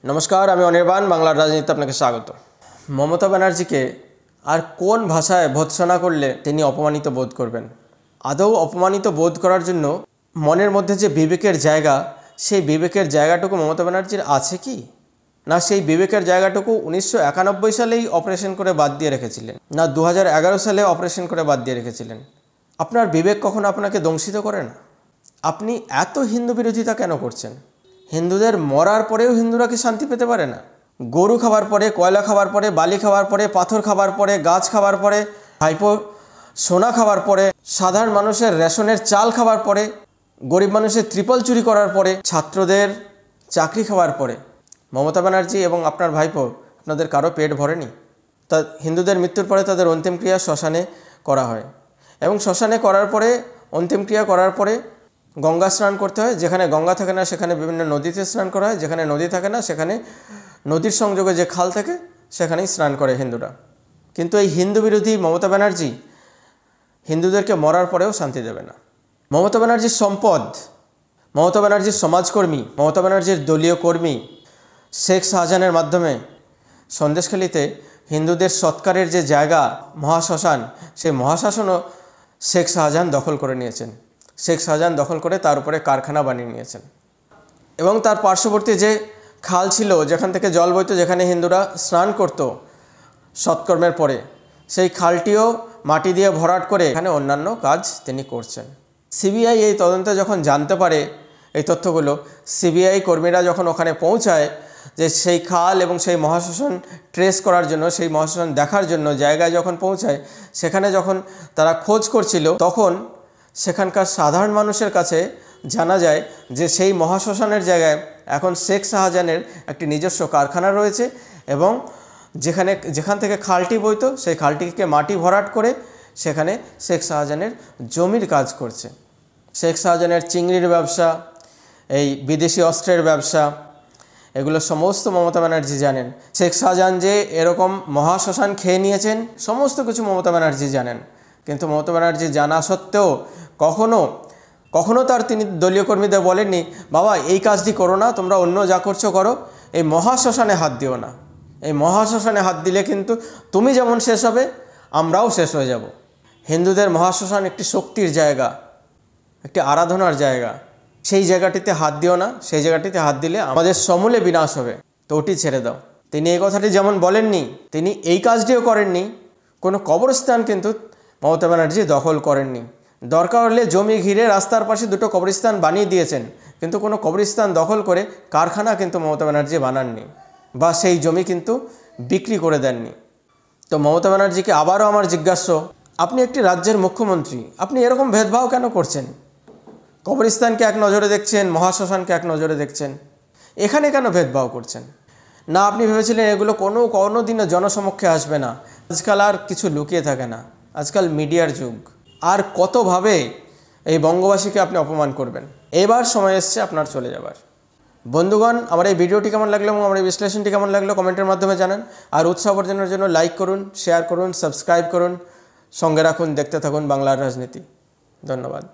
নমস্কার, আমি অনির্বাণ। বাংলার রাজনীতিতে আপনাকে স্বাগত। মমতা ব্যানার্জিকে আর কোন ভাষায় ভৎসনা করলে তিনি অপমানিত বোধ করবেন? আদৌ অপমানিত বোধ করার জন্য মনের মধ্যে যে বিবেকের জায়গা, সেই বিবেকের জায়গাটুকু মমতা ব্যানার্জির আছে কি না? সেই বিবেকের জায়গাটুকু 1991 সালেই অপারেশন করে বাদ দিয়ে রেখেছিলেন, না 2011 সালে অপারেশন করে বাদ দিয়ে রেখেছিলেন? আপনার বিবেক কখনো আপনাকে দংশিত করে না? আপনি এত হিন্দু বিরোধিতা কেন করছেন? হিন্দুদের মরার পরেও হিন্দুরা কি শান্তি পেতে পারে না? গরু খাবার পরে, কয়লা খাবার পরে, বালি খাবার পরে, পাথর খাবার পরে, গাছ খাবার পরে, ভাইপো সোনা খাবার পরে, সাধারণ মানুষের রেশনের চাল খাবার পরে, গরিব মানুষের ত্রিপল চুরি করার পরে, ছাত্রদের চাকরি খাওয়ার পরে মমতা ব্যানার্জি এবং আপনার ভাইপো আপনাদের কারো পেট ভরেনি? তা হিন্দুদের মৃত্যুর পরে তাদের অন্তিমক্রিয়া শ্মশানে করা হয়, এবং শ্মশানে করার পরে, অন্তিমক্রিয়া করার পরে গঙ্গা স্নান করতে হয়। যেখানে গঙ্গা থাকে না সেখানে বিভিন্ন নদীতে স্নান করা হয়, যেখানে নদী থাকে না সেখানে নদীর সংযোগে যে খাল থাকে সেখানেই স্নান করে হিন্দুরা। কিন্তু এই হিন্দু বিরোধী মমতা ব্যানার্জি হিন্দুদেরকে মরার পরেও শান্তি দেবে না। মমতা ব্যানার্জির সম্পদ, মমতা ব্যানার্জির সমাজকর্মী, মমতা ব্যানার্জির দলীয় কর্মী শেখ শাহজাহানের মাধ্যমে সন্দেশখালিতে হিন্দুদের সৎকারের যে জায়গা মহাশ্মশান, সেই মহাশ্মশানও শেখ শাহজাহান দখল করে নিয়েছেন। শেখ শাহজাহান দখল করে তার উপরে কারখানা বানিয়ে নিয়েছেন, এবং তার পার্শ্ববর্তী যে খাল ছিল যেখান থেকে জল বইত, যেখানে হিন্দুরা স্নান করত সৎকর্মের পরে, সেই খালটিও মাটি দিয়ে ভরাট করে এখানে অন্যান্য কাজ তিনি করছেন। সিবিআই এই তদন্তে যখন জানতে পারে এই তথ্যগুলো, সিবিআই কর্মীরা যখন ওখানে পৌঁছায়, যে সেই খাল এবং সেই মহাশ্মশান ট্রেস করার জন্য, সেই মহাশ্মশান দেখার জন্য জায়গায় যখন পৌঁছায়, সেখানে যখন তারা খোঁজ করছিল, তখন সেখানকার সাধারণ মানুষের কাছে জানা যায় যে সেই মহাশ্মশানের জায়গায় এখন শেখ শাহজাহানের একটি নিজস্ব কারখানা রয়েছে, এবং যেখান থেকে খালটি বইতো সেই খালটিকে মাটি ভরাট করে সেখানে শেখ শাহজাহানের জমির কাজ করছে। শেখ শাহজাহানের চিংড়ির ব্যবসা, এই বিদেশি অস্ত্রের ব্যবসা, এগুলো সমস্ত মমতা ব্যানার্জি জানেন। শেখ শাহজাহান যে এরকম মহাশ্মশান খেয়ে নিয়েছেন, সমস্ত কিছু মমতা ব্যানার্জি জানেন। কিন্তু মমতা ব্যানার্জি জানা সত্ত্বেও কখনো তিনি দলীয় কর্মীদের বলেননি, বাবা এই কাজটি করো না, তোমরা অন্য যা করছো করো, এই মহাশ্মশানে হাত দিও না। এই মহাশ্মশানে হাত দিলে কিন্তু তুমি যেমন শেষ হবে, আমরাও শেষ হয়ে যাব। হিন্দুদের মহাশ্মশান একটি শক্তির জায়গা, একটি আরাধনার জায়গা। সেই জায়গাটিতে হাত দিও না, সেই জায়গাটিতে হাত দিলে আমাদের সমূলে বিনাশ হবে, তো ওটি ছেড়ে দাও। তিনি এই কথাটি যেমন বলেননি, তিনি এই কাজটিও করেননি। কোনো কবরস্থান কিন্তু মমতা ব্যানার্জি দখল করেননি। দরকার হলে জমি ঘিরে রাস্তার পাশে দুটো কবরস্থান বানিয়ে দিয়েছেন, কিন্তু কোনো কবরস্থান দখল করে কারখানা কিন্তু মমতা ব্যানার্জি বানাননি, বা সেই জমি কিন্তু বিক্রি করে দেননি। তো মমতা ব্যানার্জিকে আবারও আমার জিজ্ঞাসা, আপনি একটি রাজ্যের মুখ্যমন্ত্রী, আপনি এরকম ভেদভাব কেন করছেন? কবরস্থানকে এক নজরে দেখছেন, মহাশ্মশানকে এক নজরে দেখছেন, এখানে কেন ভেদভাব করছেন? না আপনি ভেবেছিলেন এগুলো কোনো দিনও জনসমক্ষে আসবে না? আজকাল আর কিছু লুকিয়ে থাকে না, আজকাল মিডিয়ার যুগ। আর কতভাবে এই বঙ্গবাসীকে আপনি অপমান করবেন? এবার সময় এসছে আপনার চলে যাবার। বন্ধুগণ, আমার এই ভিডিওটি কেমন লাগলো এবং আমার এই বিশ্লেষণটি কেমন লাগলো কমেন্টের মাধ্যমে জানান। আর উৎসাহ অর্জনের জন্য লাইক করুন, শেয়ার করুন, সাবস্ক্রাইব করুন, সঙ্গে রাখুন, দেখতে থাকুন বাংলার রাজনীতি। ধন্যবাদ।